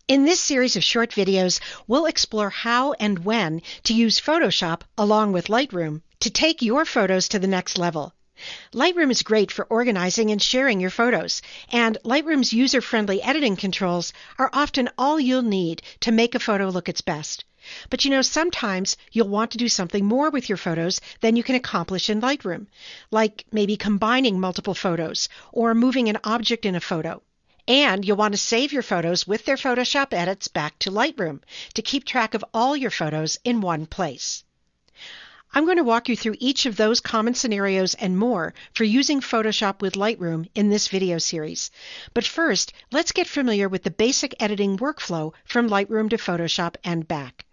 In this series of short videos, we'll explore how and when to use Photoshop along with Lightroom to take your photos to the next level. Lightroom is great for organizing and sharing your photos, and Lightroom's user-friendly editing controls are often all you'll need to make a photo look its best. But sometimes you'll want to do something more with your photos than you can accomplish in Lightroom, like maybe combining multiple photos or moving an object in a photo. And you'll want to save your photos with their Photoshop edits back to Lightroom to keep track of all your photos in one place. I'm going to walk you through each of those common scenarios and more for using Photoshop with Lightroom in this video series. But first, let's get familiar with the basic editing workflow from Lightroom to Photoshop and back.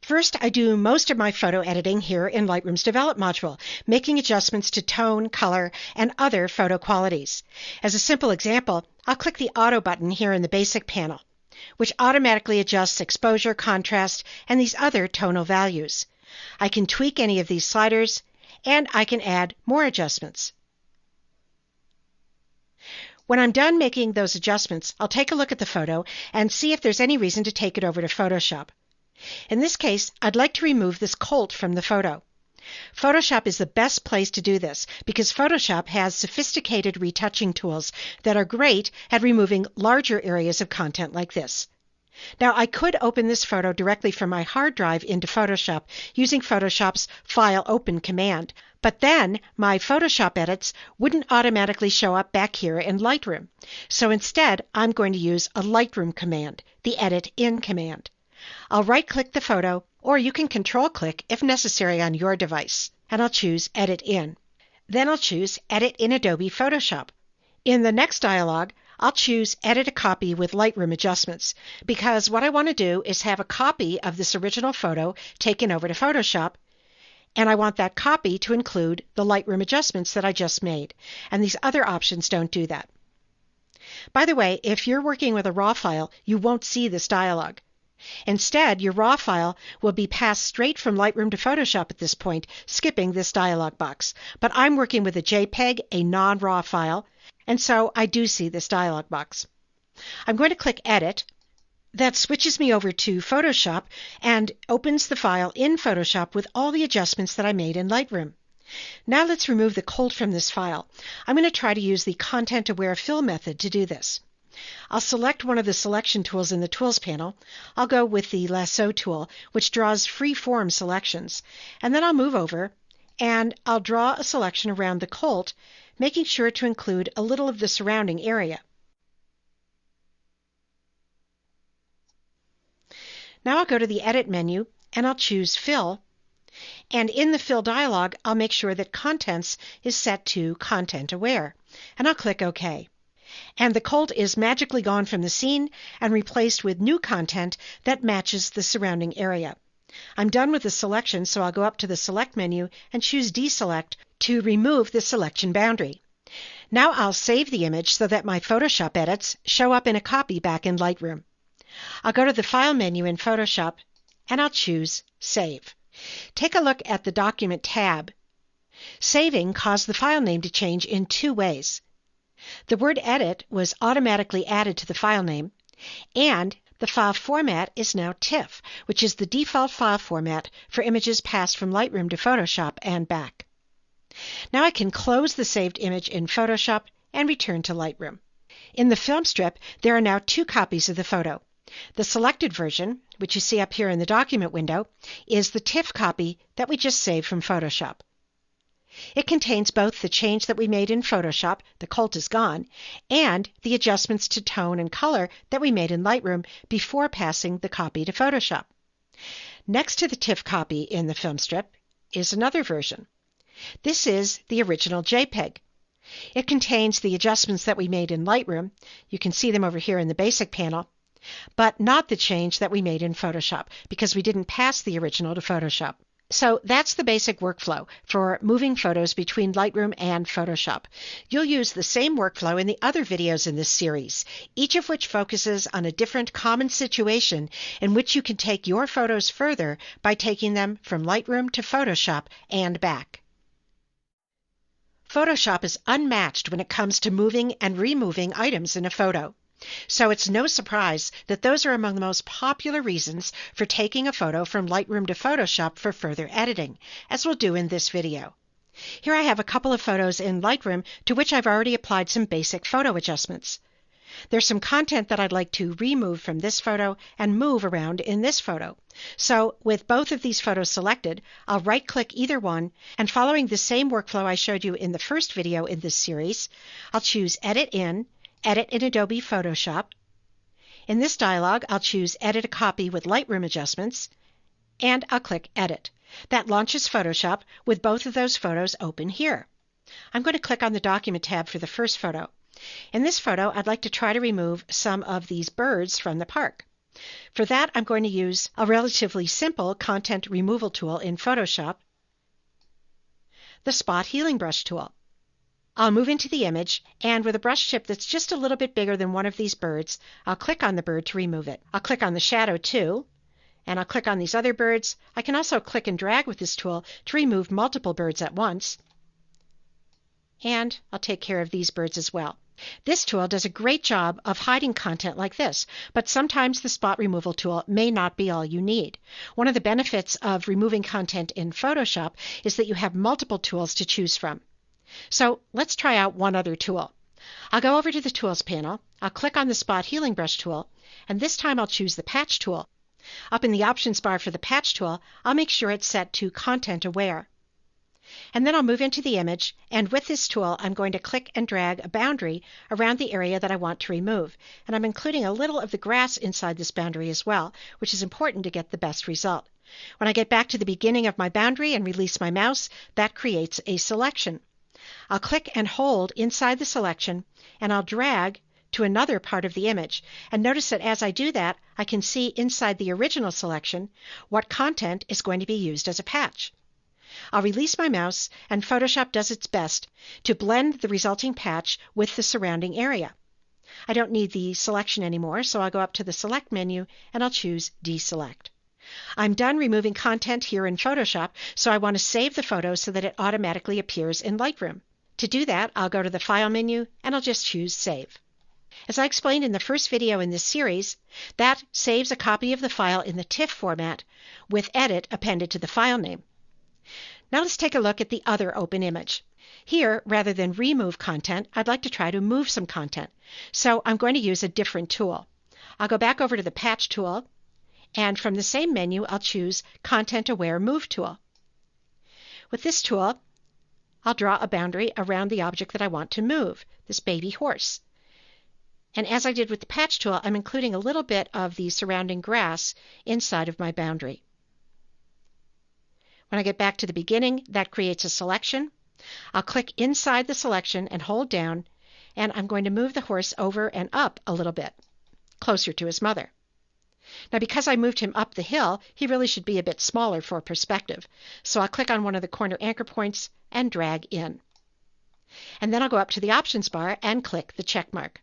First, I do most of my photo editing here in Lightroom's Develop module, making adjustments to tone, color, and other photo qualities. As a simple example, I'll click the Auto button here in the Basic panel, which automatically adjusts exposure, contrast, and these other tonal values. I can tweak any of these sliders, and I can add more adjustments. When I'm done making those adjustments, I'll take a look at the photo and see if there's any reason to take it over to Photoshop. In this case, I'd like to remove this colt from the photo. Photoshop is the best place to do this because Photoshop has sophisticated retouching tools that are great at removing larger areas of content like this. Now, I could open this photo directly from my hard drive into Photoshop using Photoshop's File Open command, but then my Photoshop edits wouldn't automatically show up back here in Lightroom. So instead, I'm going to use a Lightroom command, the Edit In command. I'll right-click the photo, or you can Control-click if necessary on your device, and I'll choose Edit In. Then I'll choose Edit in Adobe Photoshop. In the next dialog, I'll choose Edit a Copy with Lightroom Adjustments, because what I want to do is have a copy of this original photo taken over to Photoshop, and I want that copy to include the Lightroom adjustments that I just made, and these other options don't do that. By the way, if you're working with a RAW file, you won't see this dialog. Instead, your RAW file will be passed straight from Lightroom to Photoshop at this point, skipping this dialog box. But I'm working with a JPEG, a non-RAW file, and so I do see this dialog box. I'm going to click Edit. That switches me over to Photoshop and opens the file in Photoshop with all the adjustments that I made in Lightroom. Now let's remove the colt from this file. I'm going to try to use the Content-Aware Fill method to do this. I'll select one of the selection tools in the Tools panel. I'll go with the Lasso tool, which draws free-form selections. And then I'll move over, and I'll draw a selection around the colt, making sure to include a little of the surrounding area. Now I'll go to the Edit menu, and I'll choose Fill. And in the Fill dialog, I'll make sure that Contents is set to Content Aware, and I'll click OK. And the colt is magically gone from the scene and replaced with new content that matches the surrounding area. I'm done with the selection, so I'll go up to the Select menu and choose Deselect to remove the selection boundary. Now I'll save the image so that my Photoshop edits show up in a copy back in Lightroom. I'll go to the File menu in Photoshop and I'll choose Save. Take a look at the Document tab. Saving caused the file name to change in two ways. The word Edit was automatically added to the file name, and the file format is now TIFF, which is the default file format for images passed from Lightroom to Photoshop and back. Now I can close the saved image in Photoshop and return to Lightroom. In the film strip, there are now two copies of the photo. The selected version, which you see up here in the document window, is the TIFF copy that we just saved from Photoshop. It contains both the change that we made in Photoshop, the colt is gone, and the adjustments to tone and color that we made in Lightroom before passing the copy to Photoshop. Next to the TIFF copy in the film strip is another version. This is the original JPEG. It contains the adjustments that we made in Lightroom. You can see them over here in the Basic panel, but not the change that we made in Photoshop because we didn't pass the original to Photoshop. So that's the basic workflow for moving photos between Lightroom and Photoshop. You'll use the same workflow in the other videos in this series, each of which focuses on a different common situation in which you can take your photos further by taking them from Lightroom to Photoshop and back. Photoshop is unmatched when it comes to moving and removing items in a photo. So it's no surprise that those are among the most popular reasons for taking a photo from Lightroom to Photoshop for further editing, as we'll do in this video. Here I have a couple of photos in Lightroom to which I've already applied some basic photo adjustments. There's some content that I'd like to remove from this photo and move around in this photo. So with both of these photos selected, I'll right-click either one, and following the same workflow I showed you in the first video in this series, I'll choose Edit in Adobe Photoshop. In this dialog, I'll choose Edit a Copy with Lightroom Adjustments, and I'll click Edit. That launches Photoshop with both of those photos open here. I'm going to click on the Document tab for the first photo. In this photo, I'd like to try to remove some of these birds from the park. For that, I'm going to use a relatively simple content removal tool in Photoshop, the Spot Healing Brush tool. I'll move into the image, and with a brush tip that's just a little bit bigger than one of these birds, I'll click on the bird to remove it. I'll click on the shadow too, and I'll click on these other birds. I can also click and drag with this tool to remove multiple birds at once. And I'll take care of these birds as well. This tool does a great job of hiding content like this, but sometimes the spot removal tool may not be all you need. One of the benefits of removing content in Photoshop is that you have multiple tools to choose from. So let's try out one other tool. I'll go over to the Tools panel, I'll click on the Spot Healing Brush tool, and this time I'll choose the Patch tool. Up in the Options bar for the Patch tool, I'll make sure it's set to Content Aware. And then I'll move into the image, and with this tool I'm going to click and drag a boundary around the area that I want to remove. And I'm including a little of the grass inside this boundary as well, which is important to get the best result. When I get back to the beginning of my boundary and release my mouse, that creates a selection. I'll click and hold inside the selection, and I'll drag to another part of the image. And notice that as I do that, I can see inside the original selection what content is going to be used as a patch. I'll release my mouse, and Photoshop does its best to blend the resulting patch with the surrounding area. I don't need the selection anymore, so I'll go up to the Select menu and I'll choose Deselect. I'm done removing content here in Photoshop, so I want to save the photo so that it automatically appears in Lightroom. To do that, I'll go to the File menu and I'll just choose Save. As I explained in the first video in this series, that saves a copy of the file in the TIFF format with Edit appended to the file name. Now let's take a look at the other open image. Here, rather than remove content, I'd like to try to move some content. So I'm going to use a different tool. I'll go back over to the Patch tool, and from the same menu, I'll choose Content Aware Move tool. With this tool, I'll draw a boundary around the object that I want to move, this baby horse. And as I did with the Patch tool, I'm including a little bit of the surrounding grass inside of my boundary. When I get back to the beginning, that creates a selection. I'll click inside the selection and hold down, and I'm going to move the horse over and up a little bit, closer to his mother. Now, because I moved him up the hill, he really should be a bit smaller for perspective. So I'll click on one of the corner anchor points and drag in. And then I'll go up to the Options bar and click the check mark.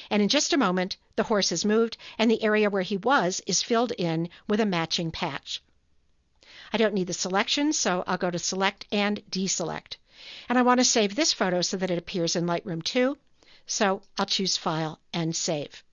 And in just a moment, the horse is moved, and the area where he was is filled in with a matching patch. I don't need the selection, so I'll go to Select and Deselect. And I want to save this photo so that it appears in Lightroom too, so I'll choose File and Save.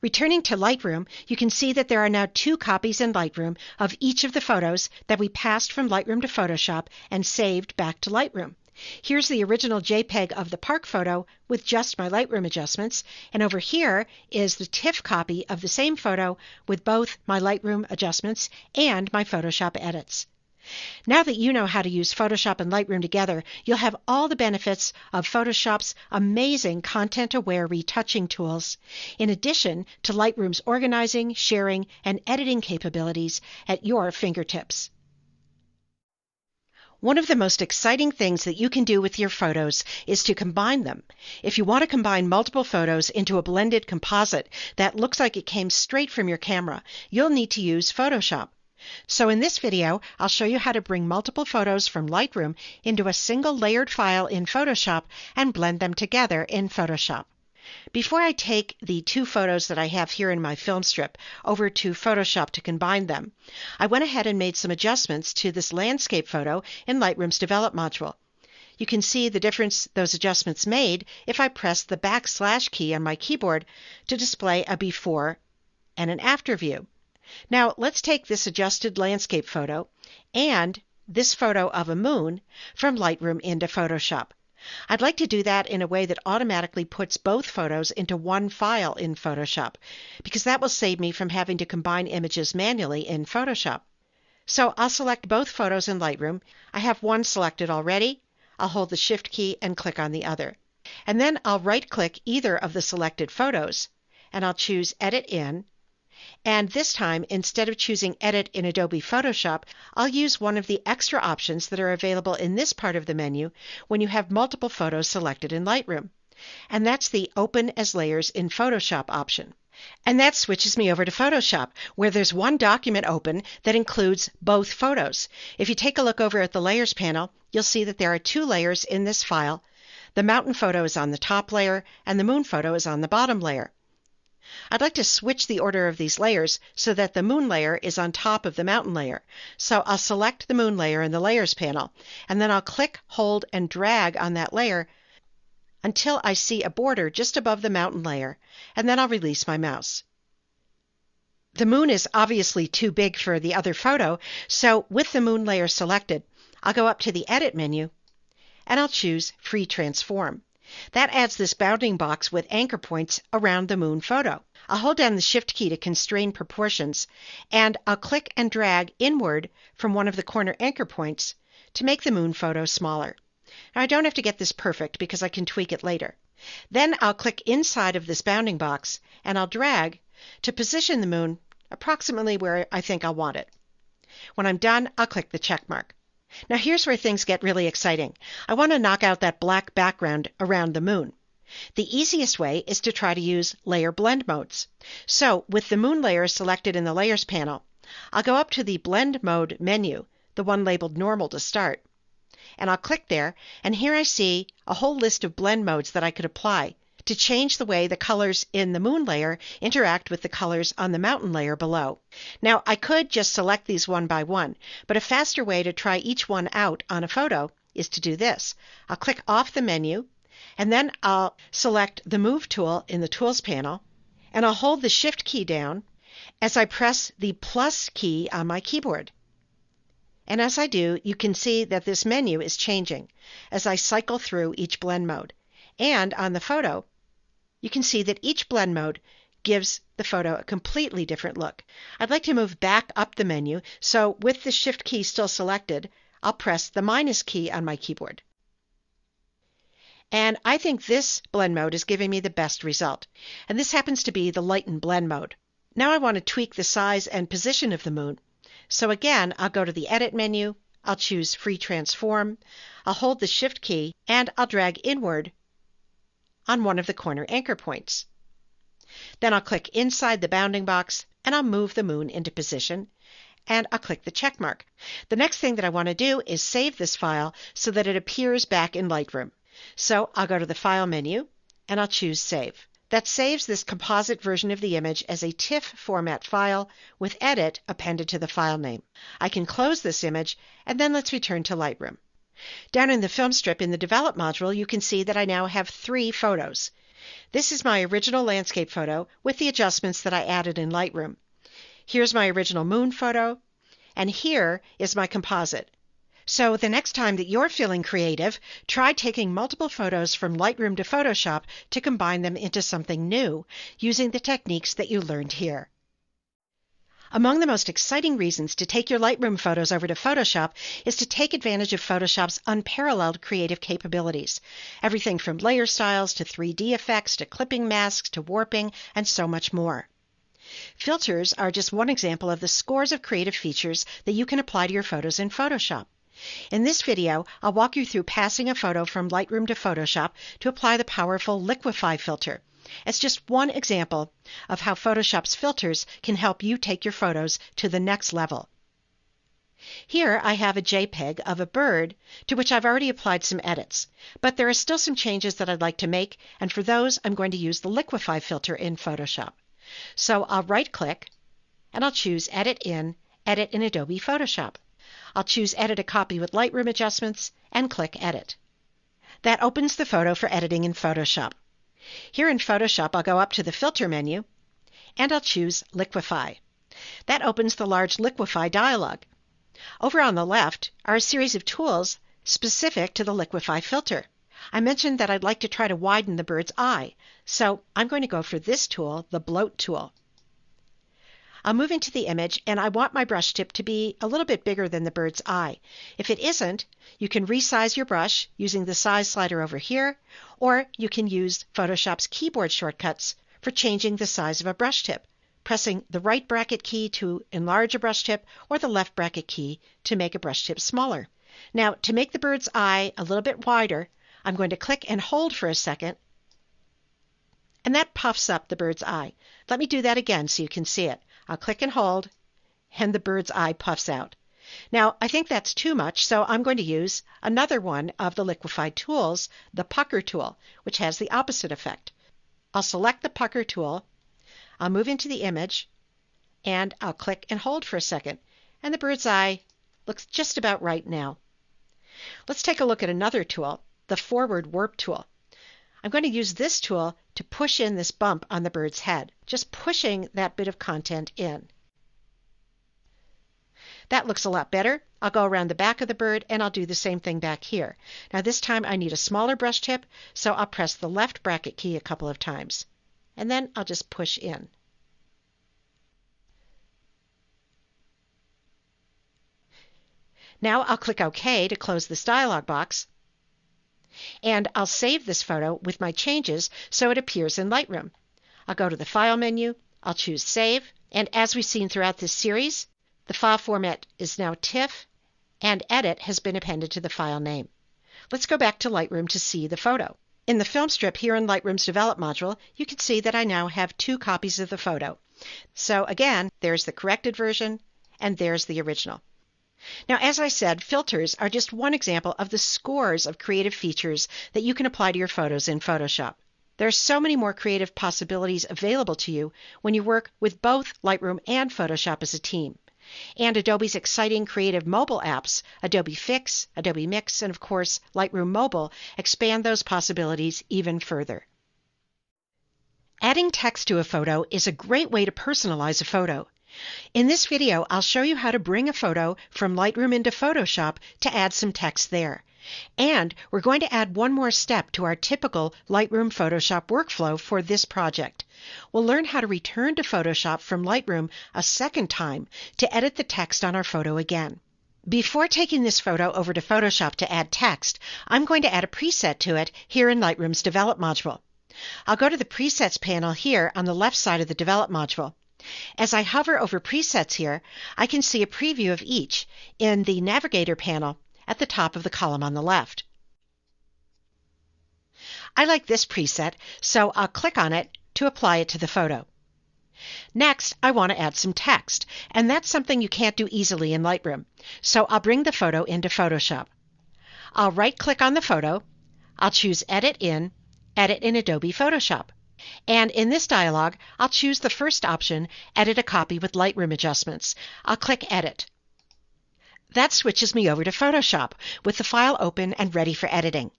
Returning to Lightroom, you can see that there are now 2 copies in Lightroom of each of the photos that we passed from Lightroom to Photoshop and saved back to Lightroom. Here's the original JPEG of the park photo with just my Lightroom adjustments, and over here is the TIFF copy of the same photo with both my Lightroom adjustments and my Photoshop edits. Now that you know how to use Photoshop and Lightroom together, you'll have all the benefits of Photoshop's amazing content-aware retouching tools, in addition to Lightroom's organizing, sharing, and editing capabilities at your fingertips. One of the most exciting things that you can do with your photos is to combine them. If you want to combine multiple photos into a blended composite that looks like it came straight from your camera, you'll need to use Photoshop. So in this video, I'll show you how to bring multiple photos from Lightroom into a single layered file in Photoshop and blend them together in Photoshop. Before I take the 2 photos that I have here in my film strip over to Photoshop to combine them, I went ahead and made some adjustments to this landscape photo in Lightroom's Develop module. You can see the difference those adjustments made if I press the backslash key on my keyboard to display a before and an after view. Now let's take this adjusted landscape photo and this photo of a moon from Lightroom into Photoshop. I'd like to do that in a way that automatically puts both photos into one file in Photoshop, because that will save me from having to combine images manually in Photoshop. So I'll select both photos in Lightroom. I have one selected already. I'll hold the Shift key and click on the other. And then I'll right-click either of the selected photos, and I'll choose Edit In. And this time, instead of choosing Edit in Adobe Photoshop, I'll use one of the extra options that are available in this part of the menu when you have multiple photos selected in Lightroom. And that's the Open as Layers in Photoshop option. And that switches me over to Photoshop, where there's one document open that includes both photos. If you take a look over at the Layers panel, you'll see that there are two layers in this file. The mountain photo is on the top layer, and the moon photo is on the bottom layer. I'd like to switch the order of these layers so that the moon layer is on top of the mountain layer. So I'll select the moon layer in the Layers panel, and then I'll click, hold, and drag on that layer until I see a border just above the mountain layer, and then I'll release my mouse. The moon is obviously too big for the other photo, so with the moon layer selected, I'll go up to the Edit menu, and I'll choose Free Transform. That adds this bounding box with anchor points around the moon photo. I'll hold down the Shift key to constrain proportions, and I'll click and drag inward from one of the corner anchor points to make the moon photo smaller. Now, I don't have to get this perfect because I can tweak it later. Then I'll click inside of this bounding box, and I'll drag to position the moon approximately where I think I'll want it. When I'm done, I'll click the check mark. Now here's where things get really exciting. I want to knock out that black background around the moon. The easiest way is to try to use layer blend modes. So with the moon layer selected in the Layers panel, I'll go up to the Blend Mode menu, the one labeled Normal to start, and I'll click there, and here I see a whole list of blend modes that I could apply to change the way the colors in the moon layer interact with the colors on the mountain layer below. Now, I could just select these one by one, but a faster way to try each one out on a photo is to do this. I'll click off the menu, and then I'll select the Move tool in the Tools panel, and I'll hold the Shift key down as I press the plus key on my keyboard. And as I do, you can see that this menu is changing as I cycle through each blend mode. And on the photo, you can see that each blend mode gives the photo a completely different look. I'd like to move back up the menu, so with the Shift key still selected, I'll press the minus key on my keyboard. And I think this blend mode is giving me the best result. And this happens to be the Lighten Blend mode. Now I want to tweak the size and position of the moon. So again, I'll go to the Edit menu, I'll choose Free Transform, I'll hold the Shift key, and I'll drag inward on one of the corner anchor points. Then I'll click inside the bounding box, and I'll move the moon into position, and I'll click the check mark. The next thing that I want to do is save this file so that it appears back in Lightroom. So I'll go to the File menu, and I'll choose Save. That saves this composite version of the image as a TIFF format file with Edit appended to the file name. I can close this image, and then let's return to Lightroom. Down in the film strip in the Develop module, you can see that I now have 3 photos. This is my original landscape photo with the adjustments that I added in Lightroom. Here's my original moon photo, and here is my composite. So the next time that you're feeling creative, try taking multiple photos from Lightroom to Photoshop to combine them into something new using the techniques that you learned here. Among the most exciting reasons to take your Lightroom photos over to Photoshop is to take advantage of Photoshop's unparalleled creative capabilities. Everything from layer styles to 3D effects to clipping masks to warping and so much more. Filters are just one example of the scores of creative features that you can apply to your photos in Photoshop. In this video, I'll walk you through passing a photo from Lightroom to Photoshop to apply the powerful Liquify filter. It's just one example of how Photoshop's filters can help you take your photos to the next level. Here I have a JPEG of a bird to which I've already applied some edits, but there are still some changes that I'd like to make, and for those I'm going to use the Liquify filter in Photoshop. So I'll right-click, and I'll choose Edit in Adobe Photoshop. I'll choose Edit a Copy with Lightroom Adjustments and click Edit. That opens the photo for editing in Photoshop. Here in Photoshop, I'll go up to the Filter menu, and I'll choose Liquify. That opens the large Liquify dialog. Over on the left are a series of tools specific to the Liquify filter. I mentioned that I'd like to try to widen the bird's eye, so I'm going to go for this tool, the Bloat tool. I'll move into the image, and I want my brush tip to be a little bit bigger than the bird's eye. If it isn't, you can resize your brush using the size slider over here, or you can use Photoshop's keyboard shortcuts for changing the size of a brush tip, pressing the right bracket key to enlarge a brush tip or the left bracket key to make a brush tip smaller. Now, to make the bird's eye a little bit wider, I'm going to click and hold for a second, and that puffs up the bird's eye. Let me do that again so you can see it. I'll click and hold, and the bird's eye puffs out. Now, I think that's too much, so I'm going to use another one of the Liquify tools, the Pucker tool, which has the opposite effect. I'll select the Pucker tool, I'll move into the image, and I'll click and hold for a second, and the bird's eye looks just about right now. Let's take a look at another tool, the Forward Warp tool. I'm going to use this tool to push in this bump on the bird's head, just pushing that bit of content in. That looks a lot better. I'll go around the back of the bird and I'll do the same thing back here. Now this time I need a smaller brush tip, so I'll press the left bracket key a couple of times, and then I'll just push in. Now I'll click OK to close this dialog box, and I'll save this photo with my changes so it appears in Lightroom. I'll go to the File menu, I'll choose Save, and as we've seen throughout this series, the file format is now TIFF, and Edit has been appended to the file name. Let's go back to Lightroom to see the photo. In the film strip here in Lightroom's Develop module, you can see that I now have 2 copies of the photo. So again, there's the corrected version, and there's the original. Now, as I said, filters are just one example of the scores of creative features that you can apply to your photos in Photoshop. There are so many more creative possibilities available to you when you work with both Lightroom and Photoshop as a team. And Adobe's exciting creative mobile apps, Adobe Fix, Adobe Mix, and of course Lightroom Mobile, expand those possibilities even further. Adding text to a photo is a great way to personalize a photo. In this video, I'll show you how to bring a photo from Lightroom into Photoshop to add some text there. And we're going to add one more step to our typical Lightroom Photoshop workflow for this project. We'll learn how to return to Photoshop from Lightroom a second time to edit the text on our photo again. Before taking this photo over to Photoshop to add text, I'm going to add a preset to it here in Lightroom's Develop module. I'll go to the Presets panel here on the left side of the Develop module. As I hover over presets here, I can see a preview of each in the Navigator panel at the top of the column on the left. I like this preset, so I'll click on it to apply it to the photo. Next, I want to add some text, and that's something you can't do easily in Lightroom, so I'll bring the photo into Photoshop. I'll right-click on the photo, I'll choose Edit in Adobe Photoshop. And in this dialog, I'll choose the first option, Edit a Copy with Lightroom Adjustments. I'll click Edit. That switches me over to Photoshop with the file open and ready for editing.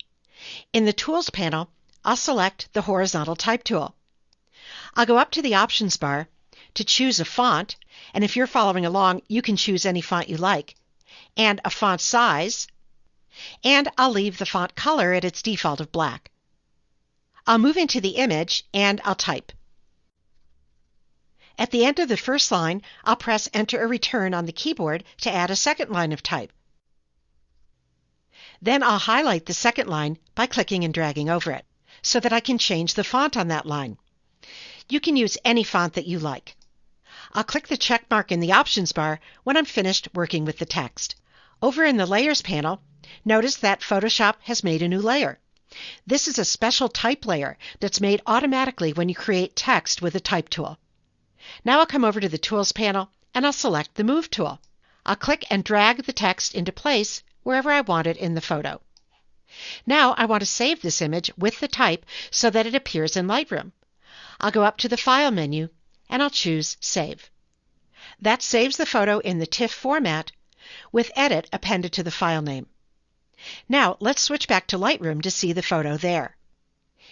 In the Tools panel, I'll select the Horizontal Type tool. I'll go up to the Options bar to choose a font, and if you're following along, you can choose any font you like, and a font size, and I'll leave the font color at its default of black. I'll move into the image and I'll type. At the end of the first line, I'll press Enter or Return on the keyboard to add a second line of type. Then I'll highlight the second line by clicking and dragging over it, so that I can change the font on that line. You can use any font that you like. I'll click the check mark in the Options bar when I'm finished working with the text. Over in the Layers panel, notice that Photoshop has made a new layer. This is a special type layer that's made automatically when you create text with a type tool. Now I'll come over to the Tools panel and I'll select the Move tool. I'll click and drag the text into place wherever I want it in the photo. Now I want to save this image with the type so that it appears in Lightroom. I'll go up to the File menu and I'll choose Save. That saves the photo in the TIFF format with Edit appended to the file name. Now let's switch back to Lightroom to see the photo there.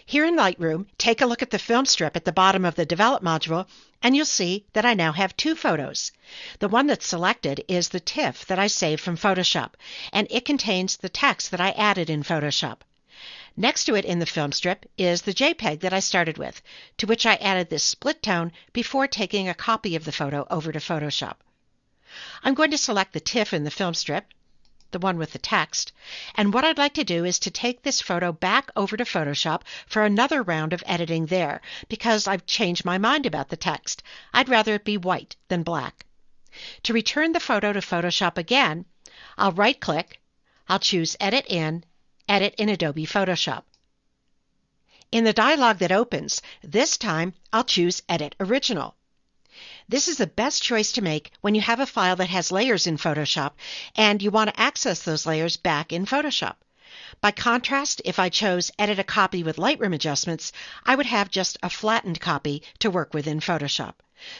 Here in Lightroom, take a look at the film strip at the bottom of the Develop module, and you'll see that I now have two photos. The one that's selected is the TIFF that I saved from Photoshop, and it contains the text that I added in Photoshop. Next to it in the film strip is the JPEG that I started with, to which I added this split tone before taking a copy of the photo over to Photoshop. I'm going to select the TIFF in the film strip, the one with the text, and what I'd like to do is to take this photo back over to Photoshop for another round of editing there, because I've changed my mind about the text. I'd rather it be white than black. To return the photo to Photoshop again, I'll right-click, I'll choose Edit in Adobe Photoshop. In the dialog that opens, this time I'll choose Edit Original. This is the best choice to make when you have a file that has layers in Photoshop and you want to access those layers back in Photoshop. By contrast, if I chose Edit a Copy with Lightroom adjustments, I would have just a flattened copy to work with in Photoshop.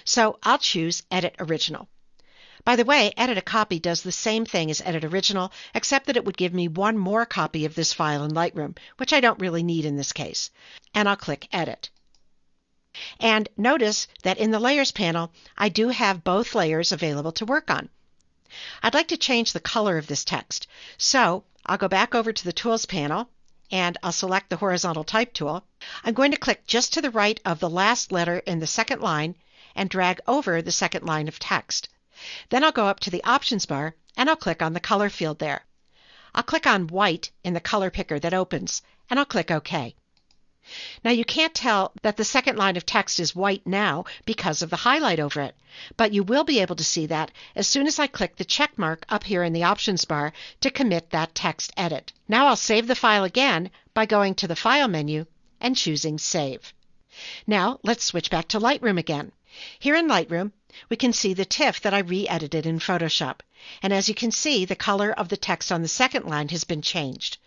So I'll choose Edit Original. By the way, Edit a Copy does the same thing as Edit Original, except that it would give me one more copy of this file in Lightroom, which I don't really need in this case. And I'll click Edit. And notice that in the Layers panel, I do have both layers available to work on. I'd like to change the color of this text, so I'll go back over to the Tools panel, and I'll select the Horizontal Type tool. I'm going to click just to the right of the last letter in the second line and drag over the second line of text. Then I'll go up to the Options bar, and I'll click on the Color field there. I'll click on White in the color picker that opens, and I'll click OK. Now you can't tell that the second line of text is white now because of the highlight over it, but you will be able to see that as soon as I click the check mark up here in the Options bar to commit that text edit. Now I'll save the file again by going to the File menu and choosing Save. Now let's switch back to Lightroom again. Here in Lightroom, we can see the TIFF that I re-edited in Photoshop, and as you can see, the color of the text on the second line has been changed.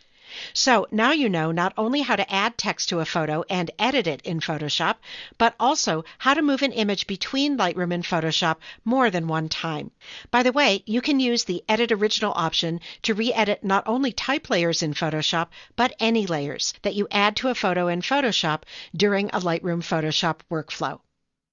So now you know not only how to add text to a photo and edit it in Photoshop, but also how to move an image between Lightroom and Photoshop more than one time. By the way, you can use the Edit Original option to re-edit not only type layers in Photoshop, but any layers that you add to a photo in Photoshop during a Lightroom Photoshop workflow.